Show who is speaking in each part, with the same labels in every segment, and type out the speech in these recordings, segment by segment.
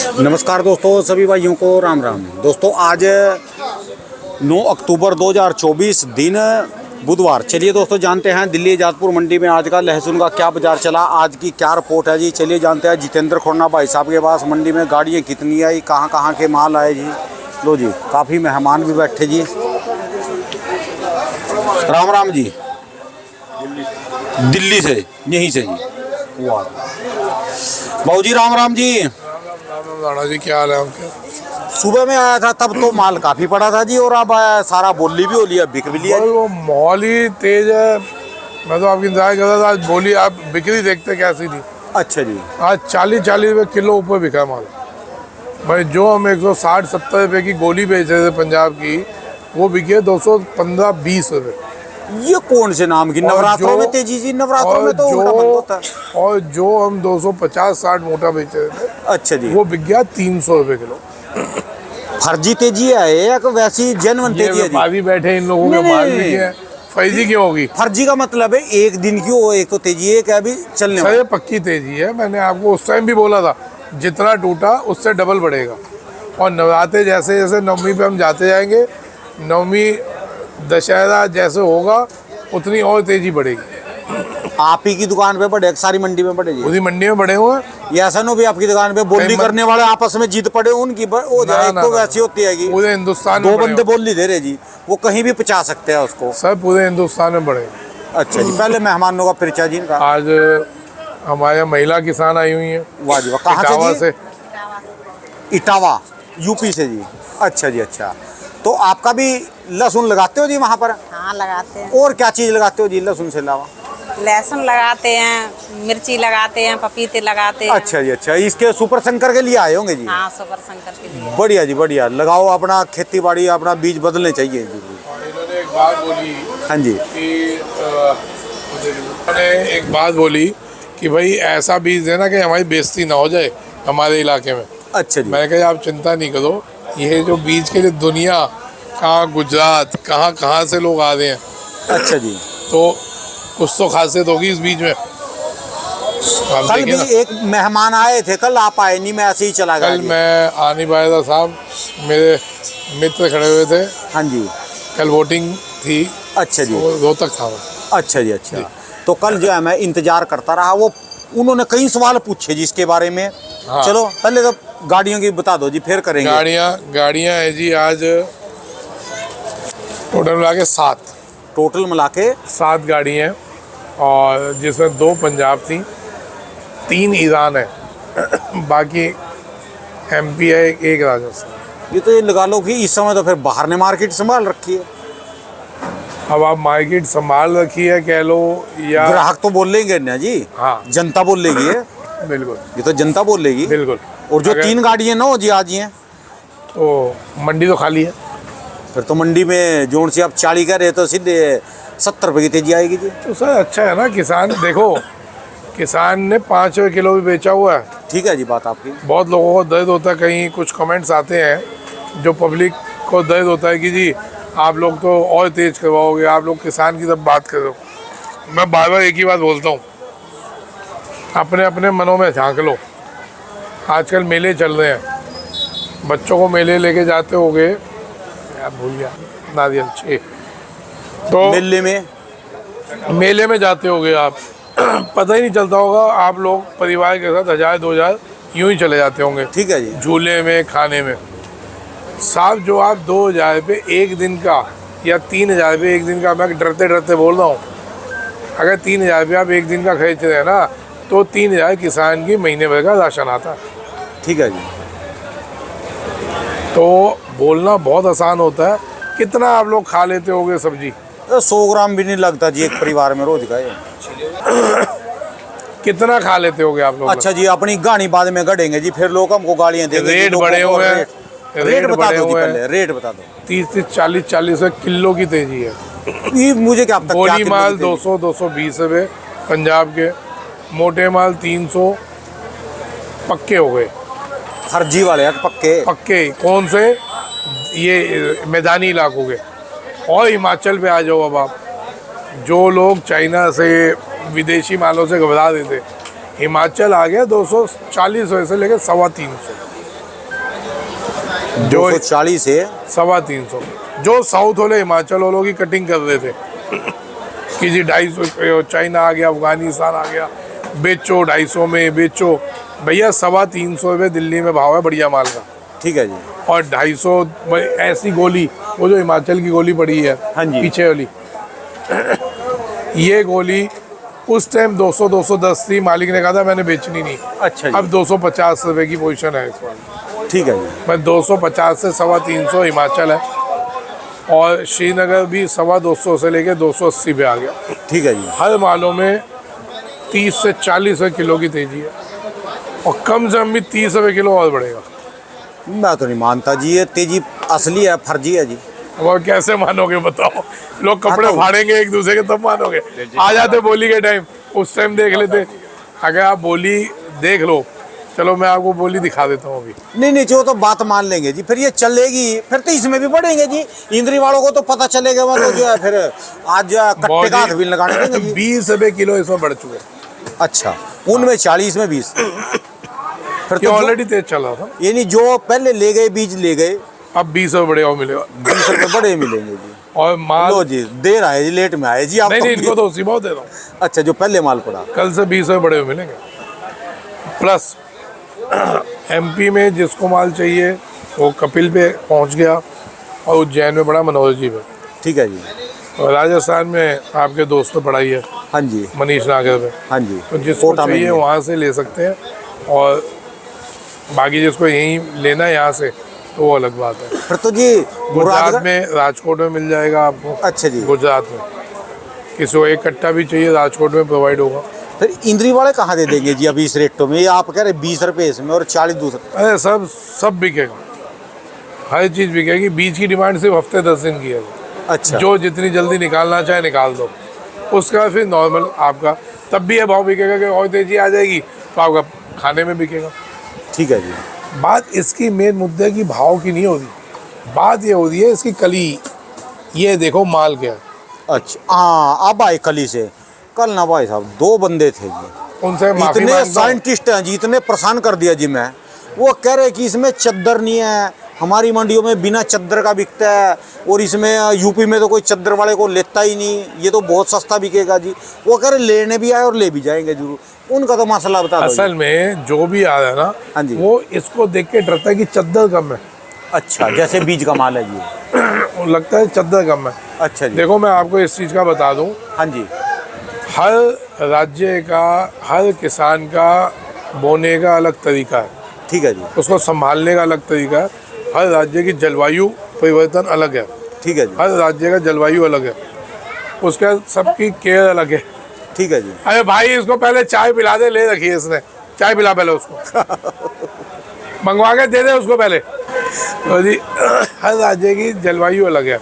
Speaker 1: नमस्कार दोस्तों, सभी भाइयों को राम राम। दोस्तों आज 9 अक्टूबर 2024 दिन बुधवार। चलिए दोस्तों जानते हैं दिल्ली जाजपुर मंडी में आज का लहसुन का क्या बाजार चला, आज की क्या रिपोर्ट है जी। चलिए जानते हैं जितेंद्र खोरना भाई साहब के पास मंडी में गाड़ियाँ कितनी आई, कहाँ के माल आए जी। लो जी, काफ़ी मेहमान भी बैठे जी। राम राम जी। दिल्ली से, यहीं से जी। वाह भाऊ जी, राम राम जी।
Speaker 2: राणा जी, क्या हाल है आपके?
Speaker 1: सुबह में आया था तब तो माल काफी पड़ा था जी, और अब सारा बोली भी हो लिया, बिक भी लिया।
Speaker 2: वो मॉल ही तेज है। मैं तो आपकी इंतजार कर रहा था। आज बोली आप बिक्री देखते कैसी थी।
Speaker 1: अच्छा जी।
Speaker 2: आज 40 रुपये किलो ऊपर बिका माल भाई। जो हम 160-70 रुपये की गोली बेच रहे थे पंजाब की, वो बिके 215-20 रुपये।
Speaker 1: ये कौन से नाम की नवरात्रों में तेजी जी? नवरात्रों में तो उल्टा बंद होता है।
Speaker 2: और जो हम 250-60 मोटा बेच रहे थे,
Speaker 1: अच्छा जी,
Speaker 2: वो बिक गया 300 रुपये किलो।
Speaker 1: फर्जी तेजी है या वैसी जेन्युइन तेजी है जी?
Speaker 2: अभी बैठे इन लोगों के माल बिके हैं, फर्जी क्यों होगी?
Speaker 1: फर्जी का मतलब है एक दिन की हो, एक तो तेजी है, एक अभी चलने
Speaker 2: सर ये पक्की तेजी है। मैंने आपको उस टाइम भी बोला था, जितना टूटा उससे डबल बढ़ेगा। और नवरात्रे जैसे जैसे नवमी पे हम जाते जाएंगे, नवमी दशहरा जैसे होगा उतनी और तेजी बढ़ेगी।
Speaker 1: आप ही की दुकान पे बढ़े, सारी मंडी में बढ़े जी?
Speaker 2: पूरी मंडी में बढ़े हुए हैं।
Speaker 1: ये ऐसा ना भी आपकी दुकान पे बोली करने वाले आपस में जीत पड़े, उनकी हो जाए। एक तो वैसी होती है कि
Speaker 2: पूरे हिंदुस्तान
Speaker 1: दो बंदे बोली दे रहे जी, वो कहीं भी पचा सकते हैं उसको।
Speaker 2: सर पूरे हिंदुस्तान में बढ़े।
Speaker 1: अच्छा जी, पहले मेहमानों का परिचय जी इनका।
Speaker 2: आज हमारे महिला किसान आई हुई हैं।
Speaker 1: वाह जी वाह। कहाँ
Speaker 2: इटावा
Speaker 1: से? इटावा, यूपी से जी। अच्छा जी, अच्छा। तो आपका भी लहसुन लगाते हो जी वहाँ पर?
Speaker 3: हाँ लगाते हैं।
Speaker 1: और क्या चीज़ लगाते हो जी लहसुन से अलावा?
Speaker 3: लहसुन लगाते हैं, मिर्ची लगाते हैं, पपीते लगाते हैं।
Speaker 1: अच्छा जी, अच्छा। इसके सुपर शंकर के लिए आए होंगे जी?
Speaker 3: हाँ, सुपर शंकर के लिए।
Speaker 1: बढ़िया जी, बढ़िया। लगाओ, अपना खेती बाड़ी, अपना बीज बदलने चाहिए जी।
Speaker 2: इन्होंने एक बात बोली।
Speaker 1: हाँ जी।
Speaker 2: उन्होंने एक बात बोली कि भाई ऐसा बीज देना कि हमारी बेइज्जती ना हो जाए हमारे इलाके में।
Speaker 1: अच्छा जी।
Speaker 2: मैंने कहा आप चिंता नहीं करो, ये जो बीज के लिए दुनिया कहाँ, गुजरात कहाँ से लोग आ रहे हैं।
Speaker 1: अच्छा जी।
Speaker 2: तो कुछ तो खासियत होगी इस बीज में।
Speaker 1: कल भी एक मेहमान आए थे, कल आप आए नहीं, मैं ऐसे ही चला गया।
Speaker 2: कल मैं आ नहीं पाया था साहब, मेरे मित्र खड़े हुए थे।
Speaker 1: हाँ जी।
Speaker 2: कल वोटिंग थी।
Speaker 1: अच्छा जी।
Speaker 2: रोहतक था।
Speaker 1: अच्छा जी, अच्छा। तो कल जो है मैं इंतजार करता रहा, वो उन्होंने कई सवाल पूछे जी इसके बारे में।
Speaker 2: हाँ।
Speaker 1: चलो पहले तो गाड़ियों की बता दो जी, फिर करेंगे।
Speaker 2: गाड़ियाँ है जी। आज टोटल मिला के 7।
Speaker 1: टोटल मिला के
Speaker 2: 7 गाड़ी हैं, और जिसमें 2 पंजाब थी, 3 ईरान है, बाकी MP है, एक राजस्थान।
Speaker 1: ये तो ये लगा लो कि इस समय तो फिर बाहर ने मार्केट संभाल रखी है।
Speaker 2: अब आप मार्केट संभाल रखी है कह लो, या
Speaker 1: ग्राहक तो बोल लेंगे ना जी।
Speaker 2: हाँ,
Speaker 1: जनता बोल लेगी ये।
Speaker 2: बिल्कुल,
Speaker 1: ये तो जनता बोल लेगी।
Speaker 2: बिल्कुल।
Speaker 1: और जो 3 गाड़ियाँ ना जी आज हैं,
Speaker 2: तो मंडी तो खाली है।
Speaker 1: फिर तो मंडी में जोन से आप 40 कह रहे तो सीधे 70 रुपये की तेजी आएगी जी।
Speaker 2: तो सर अच्छा है ना, किसान देखो, किसान ने 5 रुपये किलो भी बेचा हुआ है।
Speaker 1: ठीक है जी, बात आपकी।
Speaker 2: बहुत लोगों को दर्द होता है, कहीं कुछ कमेंट्स आते हैं जो पब्लिक को दर्द होता है कि जी आप लोग तो और तेज करवाओगे, आप लोग किसान की तरफ बात करो। मैं बार बार एक ही बात बोलता हूँ, अपने अपने मनों में झांक लो। आजकल मेले चल रहे हैं, बच्चों को मेले लेके जाते होगे, यार भूल गया, नारियल 6, तो मेले में जाते होगे आप, पता ही नहीं चलता होगा, आप लोग परिवार के साथ 1000-2000 यूं ही चले जाते होंगे।
Speaker 1: ठीक है जी।
Speaker 2: झूले में, खाने में। साहब जो आप 2000 रुपये एक दिन का, या 3000 रुपये एक दिन का, मैं डरते डरते बोल रहा हूँ, अगर 3000 रुपये आप एक दिन का खरीदते हैं ना, तो 3000 किसान की महीने भर का राशन आता है।
Speaker 1: ठीक है जी।
Speaker 2: तो बोलना बहुत आसान होता है। कितना आप लोग खा लेते होगे सब्जी?
Speaker 1: 100 ग्राम भी नहीं लगता जी एक परिवार में रोज का ये।
Speaker 2: कितना खा लेते होगे आप लोग?
Speaker 1: अच्छा जी, अपनी गाड़ी बाद में गढ़ेंगे जी, फिर लोग हमको गाड़ियाँ देंगे।
Speaker 2: रेट बढ़े हुए हैं,
Speaker 1: रेट बता दो जी, पहले रेट बता दो।
Speaker 2: 30-40 रुपये किलो की तेजी है।
Speaker 1: ये मुझे क्या पता।
Speaker 2: गोली माल 200-220 रुपये पंजाब के, मोटे माल 300 पक्के हो गए।
Speaker 1: फर्जी वाले हैं
Speaker 2: पक्के कौन से? ये मैदानी इलाकों के। और हिमाचल पे आ जाओ अब आप, जो लोग चाइना से, विदेशी मालों से घबरा रहे थे, हिमाचल आ गया 240 से लेकर 325। जो
Speaker 1: 240 है।
Speaker 2: 350, जो साउथ वाले हिमाचल वालों की कटिंग कर रहे थे कि जी 250 चाइना आ गया, अफगानिस्तान आ गया, बेचो 250 में बेचो। भैया 350 रुपये दिल्ली में भाव है बढ़िया माल का।
Speaker 1: ठीक है जी।
Speaker 2: और 250 ऐसी गोली, वो जो हिमाचल की गोली पड़ी है
Speaker 1: हाँ जी।
Speaker 2: पीछे वाली, ये गोली उस टाइम 200-210 थी, मालिक ने कहा था मैंने बेचनी नहीं।
Speaker 1: अच्छा जी।
Speaker 2: अब 250 रुपये की पोजीशन है इस बार।
Speaker 1: ठीक है जी।
Speaker 2: मैं 250 से 350 हिमाचल है, और श्रीनगर भी 250 से लेके 280 पे आ गया।
Speaker 1: ठीक है जी।
Speaker 2: हर मालों में 30 से 40 रुपये किलो की तेजी है, और कम से कम भी 30 रुपये किलो और बढ़ेगा।
Speaker 1: मैं तो नहीं मानता जी, ये तेजी असली है फर्जी है जी।
Speaker 2: वो कैसे मानोगे बताओ? लोग कपड़े
Speaker 1: हाँ तो-
Speaker 2: फाड़ेंगे एक दूसरे के तब मानोगे। आ जाते बोली के टाइम, उस टाइम देख लेते। अगर आप बोली देख लो, चलो मैं आपको बोली दिखा देता हूँ अभी।
Speaker 1: नहीं जो तो बात मान लेंगे जी, फिर ये चलेगी, फिर तो इसमें भी बढ़ेंगे जी। इंद्री वालों को तो पता चलेगा, वो तो जो है फिर आज जो है कट्टे का हाथ भी लगाने देंगे जी।
Speaker 2: 20 रुपये किलो इसमें बढ़ चुके,
Speaker 1: अच्छा, उनमें 40 में 20। फिर
Speaker 2: ये
Speaker 1: तो
Speaker 2: ऑलरेडी तेज चल रहा था।
Speaker 1: यानी जो पहले ले गए बीज ले गए,
Speaker 2: अब 20 रुपये बढ़े और मिलेगा।
Speaker 1: 20 रुपये बड़े मिलेंगे जी।
Speaker 2: और माल
Speaker 1: लो जी, देर आए जी, लेट में आए जी आप।
Speaker 2: नहीं, इनको तो उसी बहुत दे रहा हूँ।
Speaker 1: अच्छा, जो पहले माल पड़ा।
Speaker 2: कल से 20 रुपये बढ़े हुए मिलेंगे। प्लस एमपी में जिसको माल चाहिए वो कपिल पे पहुंच गया, और उज्जैन में बड़ा मनोहर जी पे।
Speaker 1: ठीक है जी।
Speaker 2: और राजस्थान में आपके दोस्त तो पढ़ाई है,
Speaker 1: हाँ जी।
Speaker 2: मनीष नागर पे।
Speaker 1: हाँ जी।
Speaker 2: तो जिसको
Speaker 1: कोटा में
Speaker 2: चाहिए
Speaker 1: भी है।
Speaker 2: वहाँ से ले सकते हैं, और बाकी जिसको यहीं लेना है यहाँ से, तो वो अलग बात है।
Speaker 1: फिर तो जी
Speaker 2: गुजरात
Speaker 1: मुरादगढ़
Speaker 2: में राजकोट में मिल जाएगा आपको।
Speaker 1: अच्छा जी।
Speaker 2: गुजरात में किसी को एक कट्टा भी चाहिए राजकोट में प्रोवाइड होगा।
Speaker 1: फिर इंद्री वाले कहाँ दे देंगे जी अभी इस रेटों में? ये आप कह रहे 20 रुपये इसमें और 40 दूसरे।
Speaker 2: अरे सब बिकेगा, हर चीज़ बिकेगी। बीज की डिमांड सिर्फ हफ्ते 10 दिन की है।
Speaker 1: अच्छा।
Speaker 2: जो जितनी जल्दी निकालना चाहे निकाल दो, उसका फिर नॉर्मल आपका तब भी ये भाव बिकेगा कि और तेजी आ जाएगी तो आपका खाने में बिकेगा।
Speaker 1: ठीक है जी।
Speaker 2: बात इसकी मेन मुद्दे की भाव की नहीं हो रही, बात ये हो रही है इसकी कली। ये देखो माल क्या है।
Speaker 1: अच्छा, हाँ अब आए कली से। कल ना भाई साहब 2 बंदे थे जी,
Speaker 2: उनसे माफी
Speaker 1: इतने
Speaker 2: मांगता हूं।
Speaker 1: साइंटिस्ट हैं जी, इतने परेशान कर दिया जी। मैं वो कह रहे कि इसमें चद्दर नहीं है, हमारी मंडियों में बिना चद्दर का बिकता है, और इसमें यूपी में तो कोई चद्दर वाले को लेता ही नहीं, ये तो बहुत सस्ता बिकेगा जी। वो कह रहे लेने भी आए और ले भी जाएंगे जरूर। उनका तो मसला बता दो।
Speaker 2: असल में जो भी आ रहा है ना,
Speaker 1: हाँ जी।
Speaker 2: वो इसको देख के डरता है कि चद्दर कम है।
Speaker 1: अच्छा, जैसे बीज का माल है जी।
Speaker 2: वो लगता है चद्दर कम है।
Speaker 1: अच्छा जी।
Speaker 2: देखो मैं आपको इस चीज़ का बता दूं,
Speaker 1: हाँ जी।
Speaker 2: हर राज्य का, हर किसान का बोने का अलग तरीका है,
Speaker 1: ठीक है जी।
Speaker 2: उसको संभालने का अलग तरीका है। हर राज्य की जलवायु परिवर्तन अलग है,
Speaker 1: ठीक है जी।
Speaker 2: हर राज्य का जलवायु अलग है, उसका सबकी केयर अलग है।
Speaker 1: ठीक है जी।
Speaker 2: अरे भाई इसको पहले चाय पिला दे, ले रखी है इसने, चाय पिला पहले उसको मंगवा के दे दे उसको पहले। तो जी हर राज्य की जलवायु अलग है,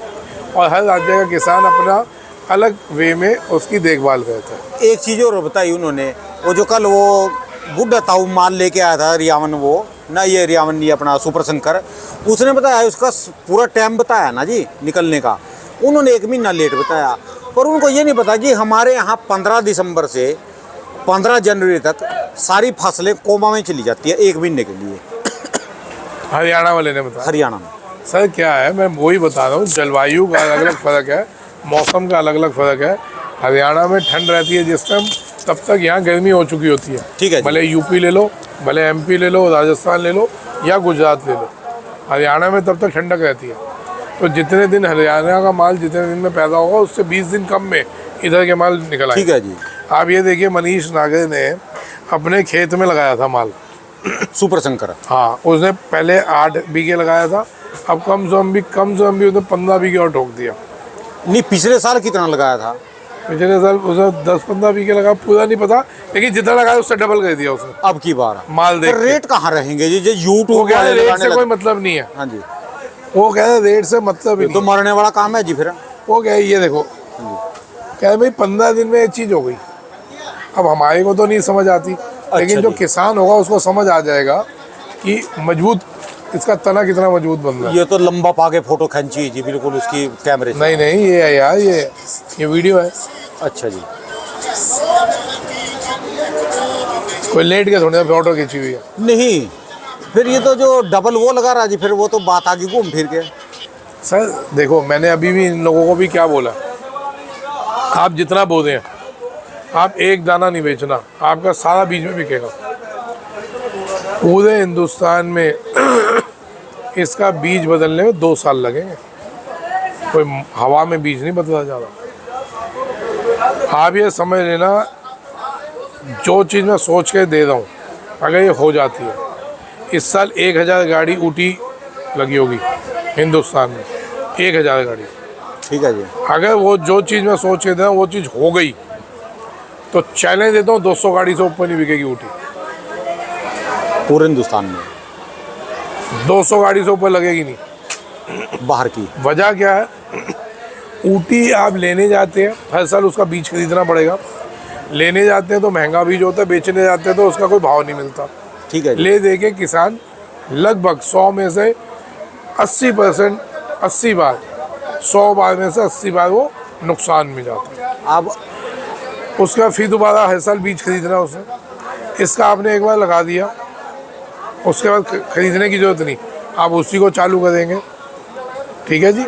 Speaker 2: और हर राज्य का किसान अपना अलग वे में उसकी देखभाल करता है।
Speaker 1: एक चीज़ और बताई उन्होंने, वो जो कल वो बुढ़ा ताऊ माल लेके आया था रियावन, वो ना ये रियावन नहीं अपना सुपर शंकर, उसने बताया उसका पूरा टाइम बताया ना जी निकलने का। उन्होंने 1 महीना लेट बताया, पर उनको ये नहीं पता जी हमारे यहाँ 15 दिसंबर से 15 जनवरी तक सारी फसलें कोमा में चली जाती है 1 महीने के लिए।
Speaker 2: हरियाणा वाले ने बताया।
Speaker 1: हरियाणा में
Speaker 2: सर क्या है, मैं वही बता रहा हूँ, जलवायु का अलग अलग फ़र्क है, मौसम का अलग अलग फ़र्क है। हरियाणा में ठंड रहती है जिस टाइम, तब तक यहाँ गर्मी हो चुकी होती है।
Speaker 1: ठीक है जी।
Speaker 2: भले यूपी ले लो, भले एमपी ले लो, राजस्थान ले लो या गुजरात ले लो, हरियाणा में तब तक ठंडक रहती है। तो जितने दिन हरियाणा का माल जितने दिन में पैदा होगा, उससे 20 दिन कम में इधर के माल निकल आए।
Speaker 1: ठीक है जी।
Speaker 2: आप ये देखिए, मनीष नागर ने अपने खेत में लगाया था माल,
Speaker 1: सुपर शंकर।
Speaker 2: हाँ, उसने पहले 8 बीघे लगाया था, अब कम से कम भी उसने 15 बीघे और ठोक दिया।
Speaker 1: नहीं, पिछले साल कितना लगाया था?
Speaker 2: पिछले साल उसने 10-15 बीघे लगा, पूरा नहीं पता, लेकिन जितना लगाया उससे डबल कर दिया उसने।
Speaker 1: अब की बार
Speaker 2: माल देख
Speaker 1: पर
Speaker 2: के।
Speaker 1: रेट कहाँ रहेंगे जी? जो यूट्यूब
Speaker 2: वो कह रहे
Speaker 1: वाले
Speaker 2: रेट
Speaker 1: लगाने
Speaker 2: से कोई
Speaker 1: लगे।
Speaker 2: मतलब नहीं है,
Speaker 1: हाँ जी।
Speaker 2: वो कह रहे रेट से मतलब ही
Speaker 1: ये तो
Speaker 2: नहीं।
Speaker 1: मरने वाला काम है जी फिर।
Speaker 2: वो कह ये देखो, कह रहे भाई 15 दिन में ये चीज़ हो गई। अब हमारे को तो नहीं समझ आती, लेकिन जो
Speaker 1: जी।
Speaker 2: किसान होगा उसको समझ आ जाएगा कि मजबूत, इसका तना कितना मजबूत बन रहा है।
Speaker 1: ये तो लंबा पाके फोटो खींची है जी बिल्कुल उसकी कैमरे से।
Speaker 2: नहीं ये है यार, ये वीडियो है।
Speaker 1: अच्छा जी।
Speaker 2: कोई लेट के थोड़ी फोटो खींची हुई है।
Speaker 1: नहीं, फिर ये तो जो डबल वो लगा रहा जी, फिर वो तो बात आ गई घूम फिर के।
Speaker 2: सर देखो, मैंने अभी भी इन लोगों को भी क्या बोला, आप जितना बोले हैं, आप एक दाना नहीं बेचना, आपका सारा बीज में बिकेगा। पूरे हिंदुस्तान में इसका बीज बदलने में 2 साल लगेंगे, कोई हवा में बीज नहीं बदला जा रहा। आप ये समझ लेना, जो चीज़ मैं सोच के दे रहा हूँ अगर ये हो जाती है, इस साल 1000 गाड़ी ऊटी लगी होगी हिंदुस्तान में, 1000 गाड़ी।
Speaker 1: ठीक है जी।
Speaker 2: अगर वो जो चीज़ मैं सोच के दे रहा हूँ वो चीज़ हो गई तो चैलेंज देता हूँ 200 गाड़ी से ऊपर नहीं बिकेगी ऊटी।
Speaker 1: पूरे हिंदुस्तान में
Speaker 2: 200 गाड़ी से ऊपर लगेगी नहीं।
Speaker 1: बाहर की।
Speaker 2: वजह क्या है, ऊटी आप लेने जाते हैं, हर साल उसका बीज खरीदना पड़ेगा। लेने जाते हैं तो महंगा बीज होता है, बेचने जाते हैं तो उसका कोई भाव नहीं मिलता।
Speaker 1: ठीक है जी।
Speaker 2: ले दे के किसान लगभग 100 में से 80%, 80 बार, 100 बार में से 80 बार वो नुकसान में जाता है।
Speaker 1: अब
Speaker 2: उसका फिर दोबारा हर साल बीज खरीदना है उसे। इसका आपने एक बार लगा दिया, उसके बाद खरीदने की ज़रूरत नहीं, आप उसी को चालू करेंगे। ठीक है जी,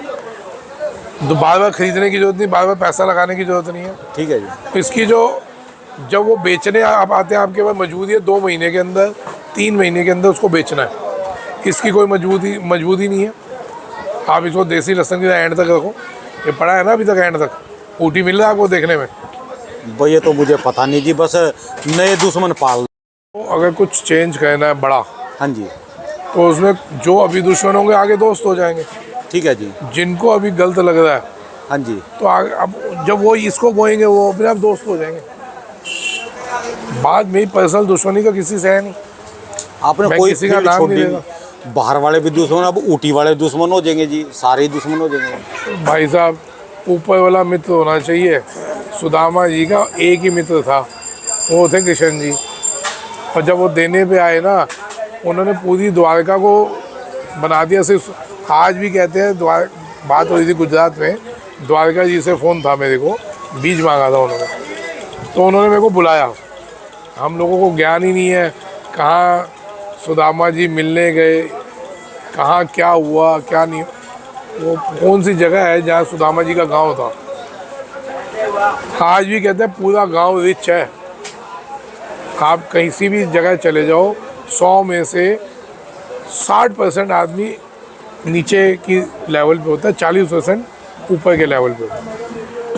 Speaker 2: तो बार बार खरीदने की ज़रूरत नहीं, बार बार पैसा लगाने की ज़रूरत नहीं है।
Speaker 1: ठीक है जी।
Speaker 2: इसकी जो जब वो बेचने आप आते हैं, आपके पास मजबूरी है 2 महीने के अंदर, 3 महीने के अंदर उसको बेचना है। इसकी कोई मजबूरी नहीं है। आप इसको देसी लहसुन की एंड तक रखो, ये पड़ा है ना अभी तक एंड तक, ऊटी मिल रहा है आपको देखने में।
Speaker 1: भाई ये तो मुझे पता नहीं जी, बस नए दुश्मन पाल।
Speaker 2: तो अगर कुछ चेंज करना है बड़ा,
Speaker 1: हाँ जी।
Speaker 2: तो उसमें जो अभी दुश्मन होंगे आगे दोस्त हो जाएंगे।
Speaker 1: ठीक है जी।
Speaker 2: जिनको अभी गलत लग रहा है,
Speaker 1: हाँ जी।
Speaker 2: तो आगे अब जब वो इसको बोएंगे वो अपने आप दोस्त हो जाएंगे। बात मेरी पर्सनल दुश्मनी तो किसी से है नहीं,
Speaker 1: आपने
Speaker 2: मैं
Speaker 1: कोई
Speaker 2: किसी का
Speaker 1: फील्ड
Speaker 2: नाम
Speaker 1: छोड़
Speaker 2: नहीं
Speaker 1: दी।
Speaker 2: लेगा।
Speaker 1: बाहर वाले भी दुश्मन, अब ऊटी वाले दुश्मन हो जाएंगे जी, सारे ही दुश्मन हो जाएंगे।
Speaker 2: भाई साहब, ऊपर वाला मित्र होना चाहिए। सुदामा जी का एक ही मित्र था, वो थे कृष्ण जी। और जब वो देने पे आए ना, उन्होंने पूरी द्वारका को बना दिया। सिर्फ आज भी कहते हैं, बात हो रही थी गुजरात में, द्वारका जी से फ़ोन था मेरे को, बीज मांगा था उन्होंने, तो उन्होंने मेरे को बुलाया। हम लोगों को ज्ञान ही नहीं है कहाँ सुदामा जी मिलने गए, कहाँ क्या हुआ क्या नहीं, वो कौन सी जगह है जहाँ सुदामा जी का गांव था। आज भी कहते हैं पूरा गांव रिच है। आप कहीं सी भी जगह चले जाओ, 100 में से 60% आदमी नीचे की लेवल पे होता है, 40% ऊपर के लेवल पे होता है।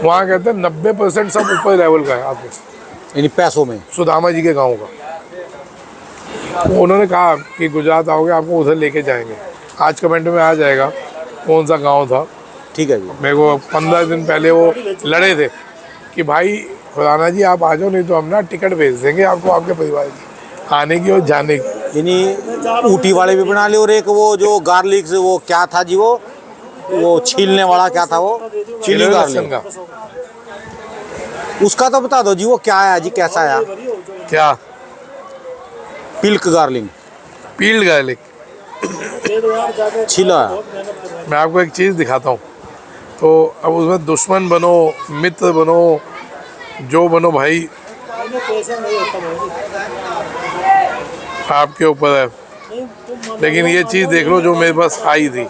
Speaker 2: वहाँ कहते हैं 90% सब ऊपर लेवल का है आदमी,
Speaker 1: यानी पैसों में।
Speaker 2: सुदामा जी के गांव का। उन्होंने कहा कि गुजरात आओगे आपको उधर लेके जाएंगे। आज कमेंट में आ जाएगा कौन सा गांव था।
Speaker 1: ठीक है जी।
Speaker 2: मेरे को 15 दिन पहले वो लड़े थे कि भाई खुराना जी आप आ जाओ, नहीं तो हम ना टिकट भेज देंगे आपको, आपके परिवार की आने की और जाने की।
Speaker 1: यानी ऊटी वाले भी बना ले, और एक वो जो गार्लिक से वो क्या था जी, वो छीलने वाला क्या था, वो चिली
Speaker 2: लहसुन
Speaker 1: गार्लिक,
Speaker 2: का।
Speaker 1: उसका तो बता दो जी, वो क्या आया जी, कैसा आया?
Speaker 2: क्या?
Speaker 1: पिल्क गार्लिक,
Speaker 2: पील्ड गार्लिक।
Speaker 1: छिला।
Speaker 2: मैं आपको एक चीज़ दिखाता हूँ, तो अब उसमें दुश्मन बनो, मित्र बनो, जो बनो भाई, आपके ऊपर है। लेकिन ये चीज़ देख लो जो मेरे पास आई थी,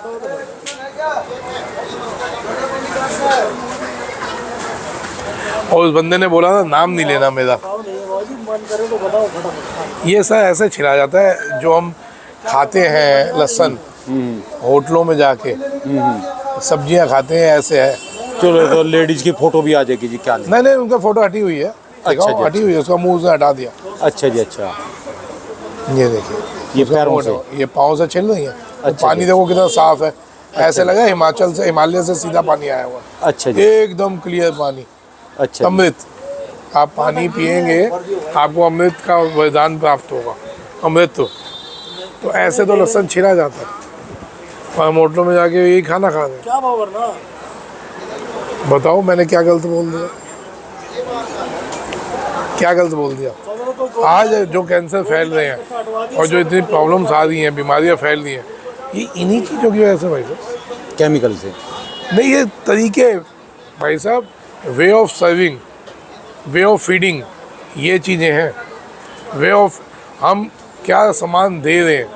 Speaker 2: और उस बंदे ने बोला ना नाम नहीं लेना मेरा। ये सर ऐसे छिला जाता है जो हम खाते हैं लहसुन होटलों में जाके, सब्जियां खाते हैं, ऐसे है।
Speaker 1: चलो तो लेडीज की फोटो भी आ जाएगी जी, क्या नहीं।
Speaker 2: नहीं उनका फोटो हटी हुई है।
Speaker 1: अच्छा जी,
Speaker 2: हटी हुई है, उसका मुंह से हटा दिया।
Speaker 1: अच्छा जी। अच्छा,
Speaker 2: ये देखिए,
Speaker 1: ये पैरों से,
Speaker 2: ये पाँव से छिल रही है।
Speaker 1: अच्छा
Speaker 2: पानी
Speaker 1: जी।
Speaker 2: देखो कितना साफ है, ऐसे लगा हिमाचल से, हिमालय से सीधा पानी आया हुआ है।
Speaker 1: अच्छा जी।
Speaker 2: एकदम क्लियर पानी,
Speaker 1: अच्छा जी।
Speaker 2: अमृत। आप पानी पिएंगे आपको अमृत का वरदान प्राप्त होगा, अमृत। तो ऐसे तो लहसुन छिला जाता है, और हम होटलों में जाके यही खाना खा रहे हैं।
Speaker 4: क्या भाव करना?
Speaker 2: बताओ मैंने क्या गलत बोल दिया, क्या गलत बोल दिया? आज जो कैंसर फैल रहे हैं और जो इतनी प्रॉब्लम्स आ रही हैं, बीमारियां फैल रही हैं, ये इन्हीं चीज़ों की वजह से भाई साहब।
Speaker 1: केमिकल से
Speaker 2: नहीं, ये तरीके भाई साहब, way of serving, way of feeding, ये चीज़ें हैं। वे ऑफ हम क्या सामान दे रहे हैं,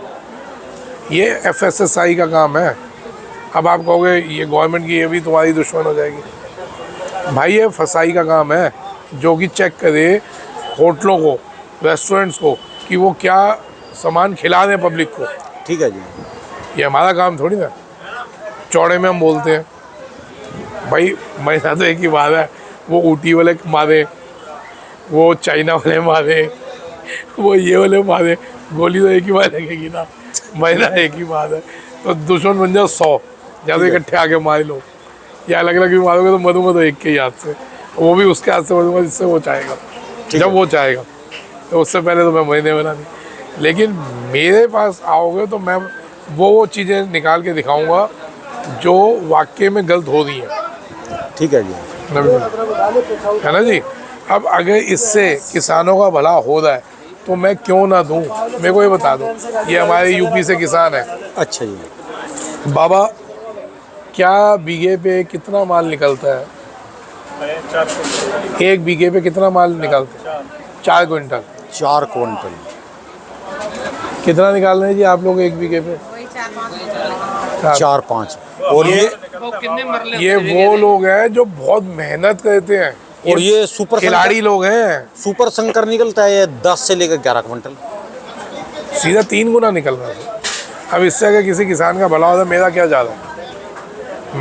Speaker 2: ये FSSAI का काम है। अब आप कहोगे ये गवर्नमेंट की, ये भी तुम्हारी दुश्मन हो जाएगी। भाई ये FSSAI का काम है जो कि चेक करे होटलों को, रेस्टोरेंट्स को, कि वो क्या सामान खिला दें पब्लिक को।
Speaker 1: ठीक है जी।
Speaker 2: ये हमारा काम थोड़ी ना। चौड़े में हम बोलते हैं भाई, मेरा तो एक ही बात है, वो ऊटी वाले मारे, वो चाइना वाले मारे, वो ये वाले मारे, गोली तो एक ही बात लगेगी ना। मेरा एक ही बात है, तो दुश्मन बन जाओ 100, ज़्यादा इकट्ठे आके मार लो, या अलग अलग भी मारोगे तो मरूंगा तो एक के ही हाथ से, वो भी उसके हाथ से मरूंगा जिससे वो चाहेगा, जब वो चाहेगा। तो उससे पहले तो मैं महीने बना नहीं। लेकिन मेरे पास आओगे तो मैं वो चीज़ें निकाल के दिखाऊंगा जो वाकई में गलत हो रही हैं।
Speaker 1: ठीक है जी।
Speaker 2: है ना जी। अब अगर इससे किसानों का भला हो रहा है तो मैं क्यों ना दूं। मेरे को ये बता दो, ये हमारे यूपी से किसान है।
Speaker 1: अच्छा जी।
Speaker 2: बाबा, क्या बीघे पे कितना माल निकलता है? 1 बीघे पे कितना माल निकलता है? 4 क्विंटल।
Speaker 1: 4 क्विंटल।
Speaker 2: कितना निकाल रहे हैं जी आप लोग 1 बीघे पे?
Speaker 1: 4-5। और
Speaker 2: ये वो लोग हैं जो बहुत मेहनत करते हैं,
Speaker 1: और ये सुपर
Speaker 2: खिलाड़ी लोग हैं।
Speaker 1: सुपर संकर निकलता है ये 10 से लेकर 11 क्विंटल,
Speaker 2: सीधा 3 गुना निकल रहा है। अब इससे अगर किसी किसान का भला होता है, मेरा क्या ज़्यादा है?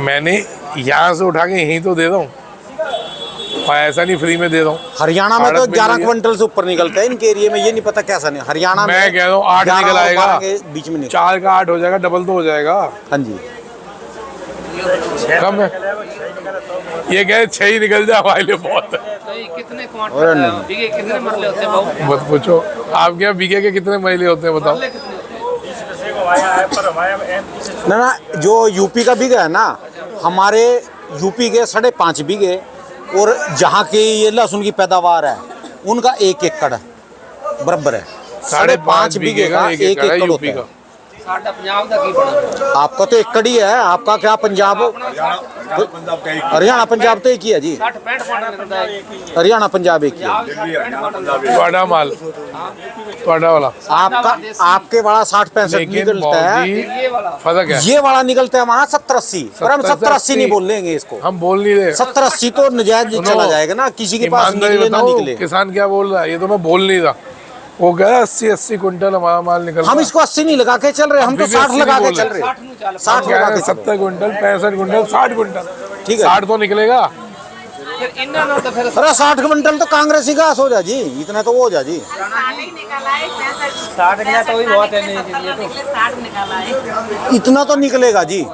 Speaker 2: मैंने यहाँ से उठा के यहीं तो दे रहा हूँ, और ऐसा नहीं फ्री में दे रहा हूँ।
Speaker 1: हरियाणा में तो 11 क्विंटल से ऊपर निकलता है इनके एरिया में। ये नहीं पता कैसा नहीं, हरियाणा में
Speaker 2: मैं कह रहा हूँ 8
Speaker 1: 11
Speaker 2: निकल
Speaker 1: और
Speaker 2: आएगा,
Speaker 1: 12 के बीच में निकल।
Speaker 2: 4 का 8 हो जाएगा, डबल तो हो जाएगा।
Speaker 1: हाँ जी।
Speaker 2: कम है, ये कहे 6 ही निकल जाए हमारे लिए बहुत है।
Speaker 4: कितने
Speaker 1: और नहीं।
Speaker 4: बीघे कितने मरले होते हैं बाबू?
Speaker 2: मत पूछो, आपके यहाँ बीघे के कितने महीने होते हैं बताओ?
Speaker 1: ना जो यूपी का बीघा है ना, हमारे यूपी के 5.5 बीघे, और जहाँ की ये लहसुन की पैदावार है उनका 1 एकड़ बराबर है। 5.5 बीघे का 1 एकड़
Speaker 2: यूपी
Speaker 1: होता
Speaker 2: का।
Speaker 1: है।
Speaker 4: साडा पंजाब का की बना?
Speaker 1: आपका तो एकड़ ही है, आपका क्या पंजाब, हरियाणा पंजाब तो एक ही है जी।
Speaker 4: 60-65 पाना लगता है।
Speaker 1: हरियाणा पंजाब एक ही है।
Speaker 2: ਤੁਹਾਡਾ माल, ਤੁਹਾਡਾ वाला,
Speaker 1: आपका आपके वाला 60-65
Speaker 2: लेकिन
Speaker 1: निकलता है,
Speaker 4: ये वाला
Speaker 2: फर्क है।
Speaker 1: ये वाला निकलता है वहाँ 70-80, पर हम 70-80 नहीं बोल लेंगे इसको।
Speaker 2: हम बोल नहीं रहे।
Speaker 1: 70-80 तो नजायज चला जाएगा ना, किसी के पास
Speaker 2: ईमानदारी
Speaker 1: निकले ना
Speaker 2: बताओ,
Speaker 1: निकले।
Speaker 2: किसान क्या बोल रहा है, ये तो मैं बोल नहीं रहा। वो कह रहा 80-80 क्विंटल हमारा माल निकल रहा
Speaker 1: हम
Speaker 2: है।
Speaker 1: इसको 80 नहीं लगा के चल रहे, हम तो
Speaker 2: अभी भी
Speaker 1: 60
Speaker 2: 80
Speaker 1: लगा के
Speaker 2: बोल
Speaker 1: चल
Speaker 2: रहे।
Speaker 1: रहे, 60
Speaker 2: क्या
Speaker 1: लगा
Speaker 2: है,
Speaker 1: के चल रहे।
Speaker 2: 70 क्विंटल, 65 क्विंटल, 60 क्विंटल,
Speaker 1: ठीक है।
Speaker 2: 60 तो निकलेगा।
Speaker 4: फिर इन्होंने तो फिर
Speaker 1: अरे 60 क्विंटल तो कांग्रेस ही घास हो जा जी, इतना तो वो हो जा जी।
Speaker 4: 60 निकला तो ही बहुत है। नहीं तो
Speaker 1: इतना तो निकलेगा जी,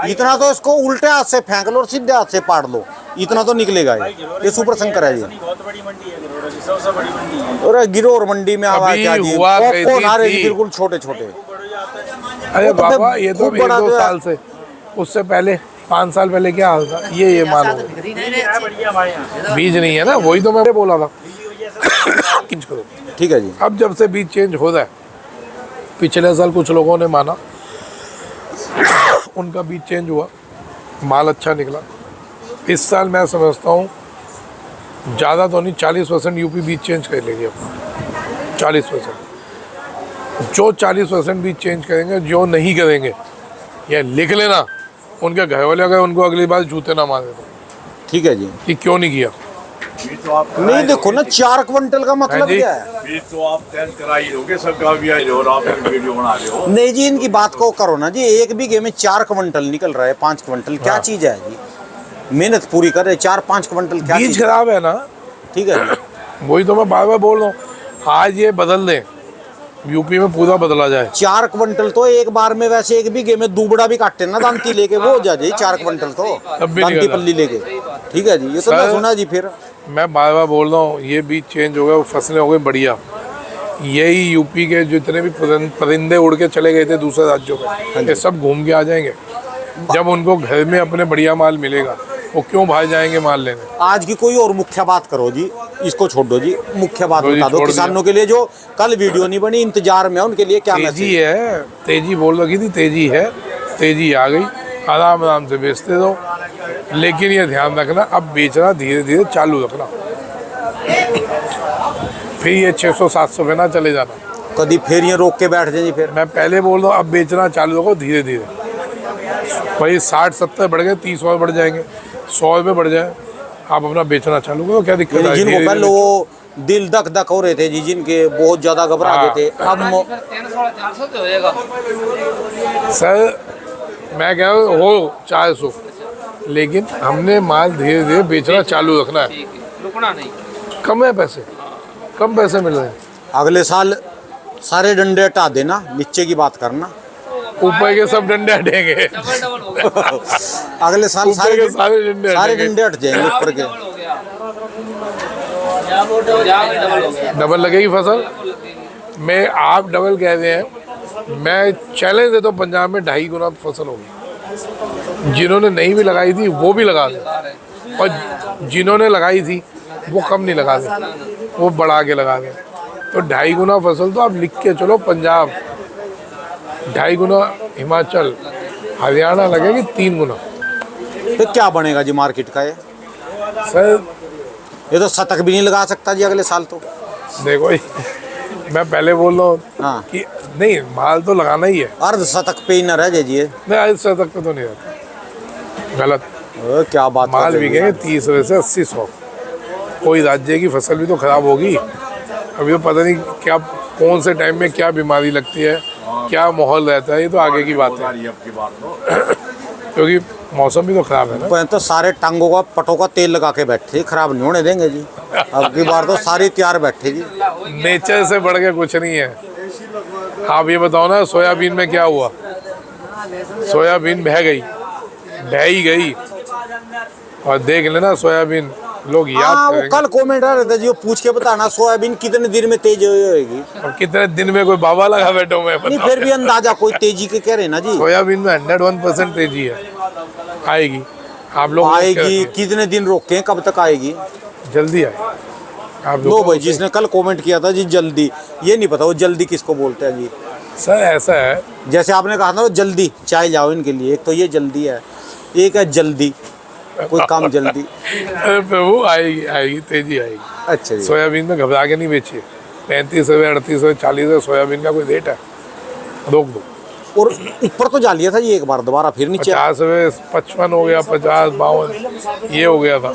Speaker 1: इतना तो इसको उल्टे हाथ से फेंक लो और सीधे हाथ से पाड़ लो, इतना तो निकलेगा। ये सुपर शंकर है जी। अरे गिरोर मंडी में आवा
Speaker 2: अभी
Speaker 1: क्या जी,
Speaker 2: हुआ कैसी
Speaker 1: पॉपकॉर्न आ रहे
Speaker 2: थी?
Speaker 1: जी, बिल्कुल छोटे छोटे।
Speaker 2: अरे
Speaker 1: तो
Speaker 2: बाबा,
Speaker 1: फिर
Speaker 2: ये तो
Speaker 1: खूब
Speaker 2: 1-2
Speaker 1: बड़ा जो है।
Speaker 2: साल से, उससे पहले 5 साल पहले क्या हाल था, ये माल हो गया। बीज नहीं है ना, वही तो मैं बोला था। किंच करो।
Speaker 1: ठीक है जी।
Speaker 2: अब जब से बीज चेंज हो रहा है, पिछले साल कुछ लोगों ने माना, उनका बीज चेंज हुआ, माल अच्छा निकला। इस साल मैं समझता हूँ ज़्यादा तो नहीं, 40% यूपी बीज चेंज कर लेगी अपना। 40%। जो 40% बीज चेंज करेंगे, जो नहीं करेंगे, या लिख लेना, उनके घर वाले अगर उनको अगली बार जूते ना मारे तो,
Speaker 1: ठीक है जी।
Speaker 2: कि क्यों नहीं किया।
Speaker 1: नहीं देखो ना, 4 क्विंटल का मतलब
Speaker 2: जी।
Speaker 1: क्या है?
Speaker 5: बीज तो आप तय करा ही दोगे, सबका भी आई और आप वीडियो बना रहे हो।
Speaker 1: नहीं जी, इनकी बात को करो ना जी। 1 बीघे में 4 क्विंटल निकल रहा है, 5 क्विंटल क्या
Speaker 2: हाँ।
Speaker 1: चीज है जी? मेहनत पूरी कर रहे, 4-5 क्विंटल क्या
Speaker 2: बीज
Speaker 1: चीज?
Speaker 2: खराब है ना,
Speaker 1: ठीक है जी।
Speaker 2: वही तो मैं बार बार बोल रहा हूँ। आज ये बदल दें, यूपी में पूरा बदला जाए।
Speaker 1: 4 क्विंटल तो एक बार में, वैसे 1 बीघे में दूबड़ा भी काटते ना दांती लेके, वो हो जाए 4 क्विंटल तो
Speaker 2: तब भी
Speaker 1: दांती
Speaker 2: निकला।
Speaker 1: पल्ली लेके। ठीक है जी, ये तो मैं
Speaker 2: सर,
Speaker 1: सुना जी। फिर
Speaker 2: मैं बार बार बोल रहा हूँ, ये बीज चेंज हो गया, वो फसलें हो गई बढ़िया। यही यूपी के जितने भी परिंदे उड़ के चले गए थे दूसरे राज्यों में, ये सब घूम के आ जाएंगे। जब उनको घर में अपने बढ़िया माल मिलेगा, वो क्यों बाहर जाएंगे माल लेने।
Speaker 1: आज की कोई और मुख्य बात करो जी, इसको छोड़ दो जी। मुख्य बात
Speaker 2: जी,
Speaker 1: बता दो
Speaker 2: छोड़
Speaker 1: किसानों के लिए, जो कल वीडियो नहीं बनी, इंतजार में है, उनके लिए क्या
Speaker 2: तेजी
Speaker 1: मैसेज?
Speaker 2: है, तेजी बोल रखी थी, तेजी है, तेजी आ गई। आराम आराम से बेचते दो, लेकिन ये ध्यान रखना, अब बेचना धीरे धीरे चालू रखना। फिर ये 600-700 पे ना चले जाना।
Speaker 1: कभी फिर ये रोक के बैठ जाए जी फिर?
Speaker 2: मैं पहले बोल रहा हूँ, अब बेचना चालू होगा धीरे धीरे। भाई 60-70 बढ़ गए, 30 और बढ़ जाएंगे, 100 रुपये बढ़ जाए, आप अपना बेचना चालू करो, क्या दिक्कत है?
Speaker 1: जिनको पहले वो दिल धक धक हो रहे थे जी, जिनके बहुत ज्यादा घबरा गए थे, अब
Speaker 2: सर मैं कह रहा हूँ हो 400, लेकिन हमने माल धीरे धीरे बेचना चालू रखना है,
Speaker 4: रुकना नहीं।
Speaker 2: कम है पैसे, कम पैसे मिल रहे हैं।
Speaker 1: अगले साल सारे डंडे हटा देना, नीचे की बात करना।
Speaker 2: ऊपर के सब डंडे हटेंगे।
Speaker 4: डबल हो गया।
Speaker 1: अगले साल
Speaker 2: ऊपर के सारे डंडे
Speaker 1: सारे
Speaker 2: हटेंगे।
Speaker 1: डंडे हट जाएंगे ऊपर के।
Speaker 4: डबल हो गया। डबल हो गया।
Speaker 2: डबल लगेगी फसल में, आप डबल कह रहे हैं, मैं चैलेंज देता हूँ पंजाब में 2.5 गुना फसल होगी। जिन्होंने नहीं भी लगाई थी वो भी लगा दें, और जिन्होंने लगाई थी वो कम नहीं लगा दें, वो बढ़ा के लगा दें। तो 2.5 गुना फसल तो आप लिख के चलो, पंजाब 2.5 गुना, हिमाचल हरियाणा लगेगी 3 गुना।
Speaker 1: तो क्या बनेगा जी मार्केट का ये?
Speaker 2: सर
Speaker 1: ये तो शतक भी नहीं लगा सकता जी अगले साल तो।
Speaker 2: देखो मैं पहले बोल रहा हूँ
Speaker 1: हाँ।
Speaker 2: कि नहीं, माल तो लगाना ही है।
Speaker 1: अर्ध शतक पे ही न रह जाइए।
Speaker 2: नहीं, आज से तक पे तो नहीं रहता, गलत।
Speaker 1: क्या बात कर
Speaker 2: माल
Speaker 1: रहे हैं
Speaker 2: बिकेंगे 30 रुपये से 80-100। कोई राज्य की फसल भी तो खराब होगी। अभी तो पता नहीं क्या, कौन से टाइम में क्या बीमारी लगती है, क्या माहौल रहता है, ये तो आगे की बात है, क्योंकि मौसम भी तो खराब है ना।
Speaker 1: तो सारे टांगों का पटों का तेल लगा के बैठे, खराब नहीं होने देंगे जी। अब की बार तो सारी तैयार बैठे जी।
Speaker 2: नेचर से बढ़ के कुछ नहीं है। आप ये बताओ ना, सोयाबीन में क्या हुआ? सोयाबीन बह गई, बह ही गई, और देख लेना सोयाबीन लोग याद
Speaker 1: वो
Speaker 2: करेंगे।
Speaker 1: कल कमेंट आ रहे थे जी, वो पूछ के बताना सोयाबीन कितने दिन में तेज होएगी।
Speaker 2: और कितने दिन में कोई बाबा लगा बैठो मैं
Speaker 1: नहीं
Speaker 2: बताओ।
Speaker 1: फिर भी अंदाजा कोई तेजी के कह रहे ना जी।
Speaker 2: सोयाबीन में 101% तेजी है, आएगी। आप लोग
Speaker 1: आएगी, कितने दिन रोके, कब तक आएगी?
Speaker 2: जल्दी आए। आप
Speaker 1: लो भाई, जिसने कल कमेंट किया था जी जल्दी, ये नहीं पता वो जल्दी किसको बोलते हैं जी।
Speaker 2: सर ऐसा है,
Speaker 1: जैसे आपने कहा था वो जल्दी चाय जाओ इनके लिए, एक तो ये जल्दी है, एक है जल्दी, कोई काम जल्दी।
Speaker 2: अरे प्रभु, आएगी आएगी, तेजी आएगी।
Speaker 1: अच्छा जी।
Speaker 2: सोयाबीन में घबरा के नहीं बेचिए। 35 रुपये, 38 रुपये, 40 रुपये सोयाबीन का कोई रेट है, रोक दो।
Speaker 1: और ऊपर तो जा लिया था जी एक बार, दोबारा फिर नीचे।
Speaker 2: 50 रुपये, 55 हो गया, 50, 52 ये हो गया था।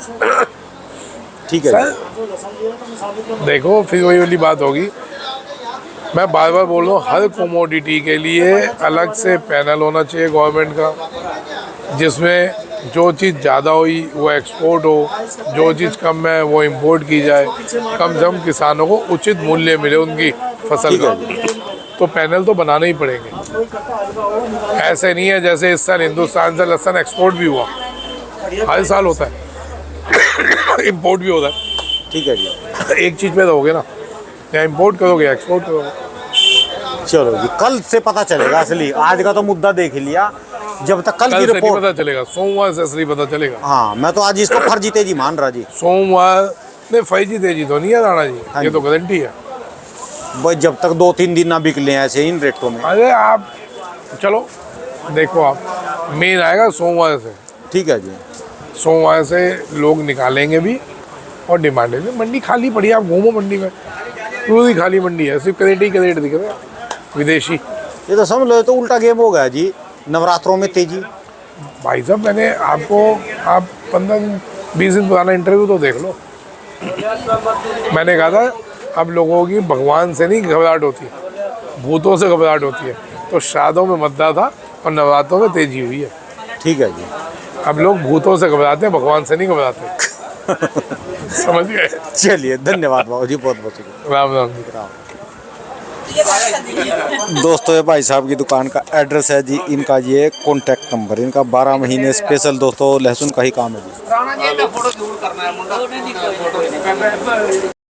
Speaker 1: ठीक है
Speaker 2: सर देखो, फिर वही वाली बात होगी। मैं बार बार बोल रहा हूँ, हर कमोडिटी के लिए अलग से पैनल होना चाहिए गवर्नमेंट का, जिसमें जो चीज़ ज़्यादा हुई वो एक्सपोर्ट हो, जो चीज़ कम है वो इंपोर्ट की जाए। कम से कम किसानों को उचित मूल्य मिले उनकी फसल का। तो पैनल तो बनाने ही पड़ेंगे। ऐसे नहीं है जैसे इस साल हिंदुस्तान से लहसुन एक्सपोर्ट भी हुआ, हर साल होता है, इंपोर्ट भी होता है।
Speaker 1: ठीक है जी।
Speaker 2: एक चीज़ पे तो होगे ना, या इंपोर्ट करोगे एक्सपोर्ट करोगे।
Speaker 1: चलो जी, कल से पता चलेगा असली। आज का तो मुद्दा देख ही लिया, जब तक कल की
Speaker 2: कल से नहीं
Speaker 1: रिपोर्ट।
Speaker 2: पता चलेगा, सोमवार से असली पता चलेगा।
Speaker 1: हाँ, मैं तो आज इसको फर्जी तेजी मान रहा जी।
Speaker 2: सोमवार नहीं, फर्जी तेजी तो नहीं है राणा जी, ये तो गारंटी है।
Speaker 1: भाई जब तक 2-3 दिन ना बिकले ऐसे इन रेटों में।
Speaker 2: अरे आप चलो देखो, आप मेन आएगा सोमवार से।
Speaker 1: ठीक है जी।
Speaker 2: सोमवार से लोग निकालेंगे भी और डिमांड है। मंडी खाली पड़ी है, आप घूमो मंडी में, पूरी खाली मंडी है, सिर्फ क्रेट ही क्रेट दिख रहे हैं विदेशी।
Speaker 1: ये तो समझ लो, तो उल्टा गेम हो गया जी, नवरात्रों में तेजी।
Speaker 2: भाई साहब, मैंने आपको, आप 15-20 दिन पुराना इंटरव्यू तो देख लो। मैंने कहा था अब लोगों की भगवान से नहीं घबराहट होती है, भूतों से घबराहट होती है। तो श्राद्धों में मद्दा था और नवरात्रों में तेजी हुई है।
Speaker 1: ठीक है जी।
Speaker 2: अब लोग भूतों से घबराते हैं, भगवान से नहीं घबराते। समझ गए?
Speaker 1: चलिए, धन्यवाद बाबू जी, बहुत बहुत शुक्रिया।
Speaker 2: राम राम जी।
Speaker 1: दोस्तों, ये भाई साहब की दुकान का एड्रेस है जी, इनका ये कॉन्टैक्ट नंबर, इनका 12 महीने स्पेशल दोस्तों लहसुन का ही काम है जी।